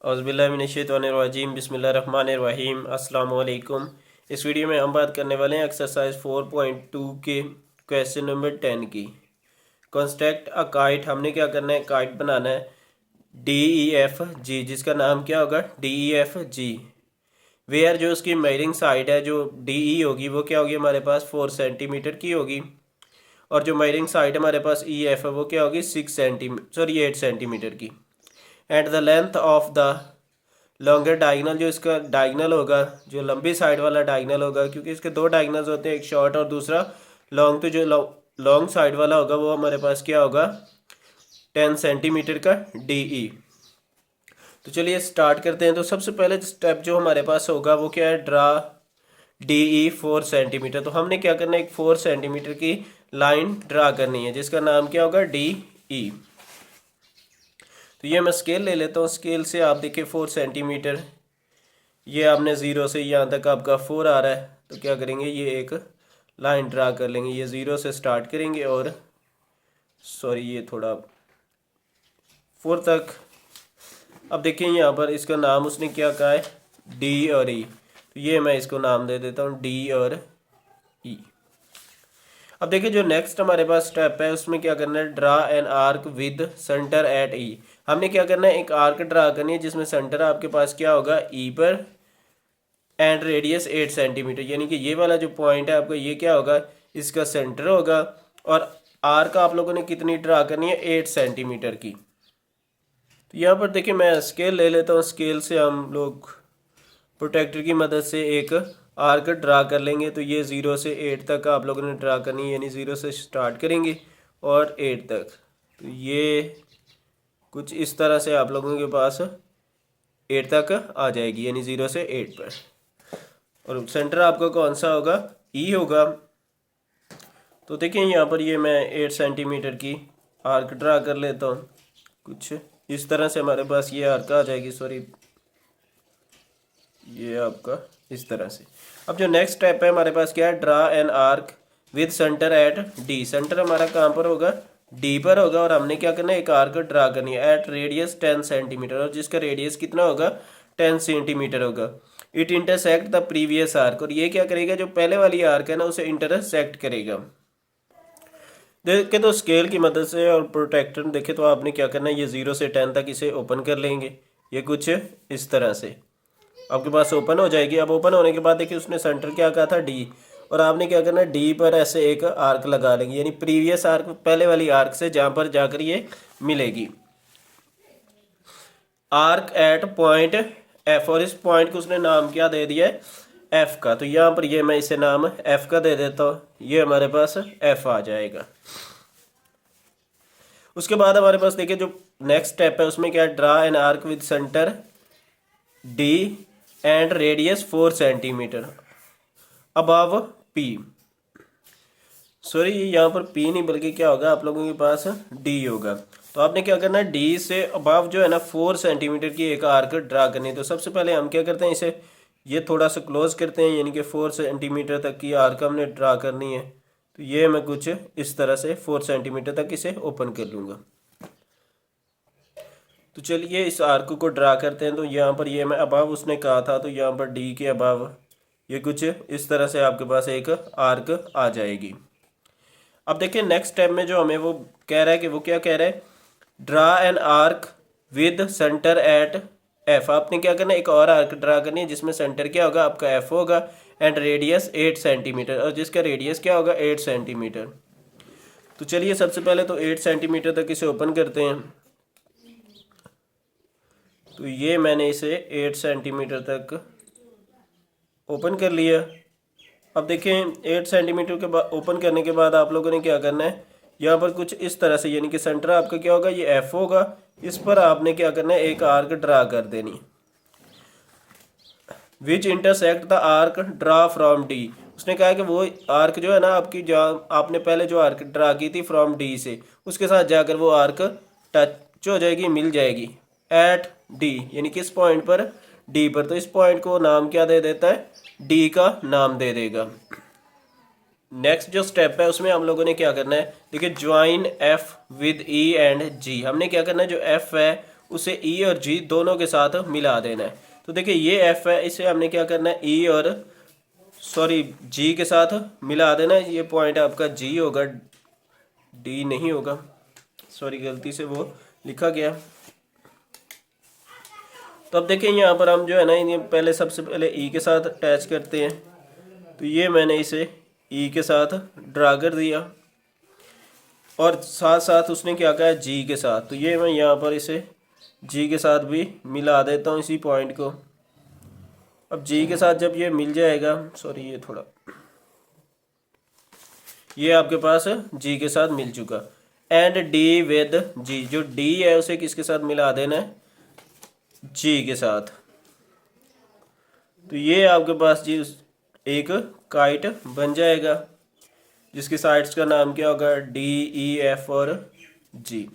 औज़ुबिल्लाहिमिनश्शैतानिर्रजीम बिस्मिल्लाहिर्रहमानिर्रहीम अस्सलामु अलैकुम। इस वीडियो में हम बात करने वाले हैं एक्सरसाइज 4.2 के क्वेश्चन नंबर 10 की। Construct a kite. हमने क्या करना है, काइट बनाना है DEFG, जिसका नाम क्या होगा DEFG। वेयर जो उसकी मेजरिंग साइड है जो DE होगी वो क्या होगी हमारे पास 4 सेंटीमीटर की होगी, और जो मेजरिंग साइड हमारे पास EF है वो क्या होगी 8 सेंटीमीटर की। At the length of the longer diagonal, जो इसका डायगनल होगा, जो लंबी साइड वाला डायगनल होगा, क्योंकि इसके दो डायगनल्स होते हैं, एक शॉर्ट और दूसरा लॉन्ग, तो जो लॉन्ग साइड वाला होगा वो हमारे पास क्या होगा 10 सेंटीमीटर का DE। तो चलिए स्टार्ट करते हैं। तो सबसे पहले स्टेप जो हमारे पास होगा वो क्या है, ड्रा DE 4 सेंटीमीटर। तो हमने क्या करना है, एक 4 सेंटीमीटर की लाइन ड्रा करनी है जिसका नाम क्या होगा DE। तो ये मैं स्केल ले लेता हूँ। स्केल से आप देखिए 4 सेंटीमीटर, ये आपने 0 से यहाँ तक आपका 4 आ रहा है, तो क्या करेंगे ये एक लाइन ड्रा कर लेंगे। ये 0 से स्टार्ट करेंगे और सॉरी ये थोड़ा 4 तक। अब देखिए यहाँ पर इसका नाम उसने क्या कहा है D और E, तो ये मैं इसको नाम दे देता हूँ D और E। अब देखिए जो नेक्स्ट हमारे पास स्टेप है उसमें क्या करना है, draw an arc with centre at E। हमने क्या करना है, एक आर्क ड्रा करनी है जिसमें सेंटर आपके पास क्या होगा E पर, एंड रेडियस 8 सेंटीमीटर, यानी कि ये वाला जो पॉइंट है आपका ये क्या होगा इसका सेंटर होगा, और आर्क आप लोगों ने कितनी ड्रा करनी है 8 सेंटीमीटर की। तो यहाँ पर देखिए मैं स्केल ले लेता हूँ। स्केल से हम लोग प्रोटेक्टर की मदद से एक आर्क ड्रा कर लेंगे। तो ये 0 से 8 तक आप लोगों ने ड्रा करनी है, यानी 0 से स्टार्ट करेंगे और 8 तक। तो ये कुछ इस तरह से आप लोगों के पास 8 तक आ जाएगी, यानी 0 से 8 पर। और सेंटर आपका कौन सा होगा, E होगा। तो देखिए यहाँ पर ये मैं 8 सेंटीमीटर की आर्क ड्रा कर लेता हूँ। कुछ इस तरह से हमारे पास ये आर्क आ जाएगी, सॉरी ये आपका इस तरह से। अब जो नेक्स्ट स्टेप है हमारे पास क्या है, draw an arc with centre at D। Centre हमारा कहाँ पर होगा D पर होगा, और हमने क्या करना है एक आर्क ड्रा करनी है एट रेडियस 10 सेंटीमीटर, और जिसका रेडियस कितना होगा 10 सेंटीमीटर होगा। It intersect the previous arc, और ये क्या करेगा जो पहले वाली आर्क है ना उसे इंटरसेक्ट करेगा। देखे तो स्केल की मदद से और प्रोटेक्टर देखे तो आपने क्या करना है, ये 0 से 10 तक इसे ओपन कर लेंगे। ये कुछ इस तरह से आपके पास ओपन हो जाएगी। अब ओपन होने के बाद देखिए उसने सेंटर क्या कहा था D, और आपने क्या करना है D पर ऐसे एक आर्क लगा लेंगे, यानी प्रीवियस आर्क पहले वाली आर्क से जहाँ पर जाकर ये मिलेगी। आर्क एट पॉइंट F, और इस पॉइंट को उसने नाम क्या दे दिया है F का। तो यहाँ पर ये मैं इसे नाम F का दे देता हूँ, ये हमारे पास F आ जाएगा। उसके बाद हमारे पास देखिए जो नेक्स्ट स्टेप है उसमें क्या, draw an arc with centre D and radius 4 centimetre above P। Sorry यहाँ पर P नहीं बल्कि क्या होगा आप लोगों के पास D होगा। तो आपने क्या करना है, D से अबव जो है ना 4 सेंटीमीटर की एक आर्क ड्रा करनी है। तो सबसे पहले हम क्या करते हैं, इसे ये थोड़ा सा क्लोज करते हैं, यानी कि 4 सेंटीमीटर तक की आर्क हमने ड्रा करनी है। तो ये मैं कुछ इस तरह से 4 सेंटीमीटर तक इसे ओपन कर लूँगा। तो चलिए इस आर्क को ड्रा करते हैं। तो यहाँ पर ये मैं अबव उसने कहा था, तो यहाँ पर D के अबव ये कुछ इस तरह से आपके पास एक आर्क आ जाएगी। अब देखिए नेक्स्ट स्टेप में जो हमें वो कह रहा है कि वो क्या कह रहा है, draw an arc with centre at F। आपने क्या करना है, एक और आर्क ड्रा करनी है जिसमें सेंटर क्या होगा आपका F होगा, एंड रेडियस 8 सेंटीमीटर, और जिसका रेडियस क्या होगा 8 सेंटीमीटर। तो चलिए सबसे पहले तो 8 सेंटीमीटर तक इसे ओपन करते हैं। तो ये मैंने इसे 8 सेंटीमीटर तक ओपन कर लिया। अब देखें 8 सेंटीमीटर के बाद ओपन करने के बाद आप लोगों ने क्या करना है, यहाँ पर कुछ इस तरह से, यानी कि सेंटर आपका क्या होगा ये F होगा, इस पर आपने क्या करना है एक आर्क ड्रा कर देनी। विच intersect the arc draw from D। उसने कहा कि वो आर्क जो है ना आपकी, जहाँ आपने पहले जो आर्क ड्रा की थी फ्रॉम D से, उसके साथ जाकर वो आर्क टच हो जाएगी, मिल जाएगी एट D, यानी किस पॉइंट पर D पर। तो इस पॉइंट को नाम क्या दे देता है, D का नाम दे देगा। नेक्स्ट जो स्टेप है उसमें हम लोगों ने क्या करना है, देखिए join F with E and G। हमने क्या करना है, जो F है उसे ई और जी दोनों के साथ मिला देना है। तो देखिए ये एफ है, इसे हमने क्या करना है ई और जी के साथ मिला देना है। ये पॉइंट आपका जी होगा, डी नहीं होगा, गलती से वो लिखा गया। तो अब देखिए यहाँ पर हम जो है ना ये पहले सबसे पहले ई के साथ अटैच करते हैं। तो ये मैंने इसे ई के साथ ड्रा कर दिया और साथ साथ उसने क्या कहा जी के साथ। तो ये मैं यहाँ पर इसे जी के साथ भी मिला देता हूँ इसी पॉइंट को। अब जी के साथ जब ये मिल जाएगा, ये आपके पास जी के साथ मिल चुका। एंड डी विद जी, जो डी है उसे किसके साथ मिला देना है, जी के साथ। तो ये आपके पास जी एक काइट बन जाएगा जिसकी साइड्स का नाम क्या होगा, डी, ई, एफ और जी।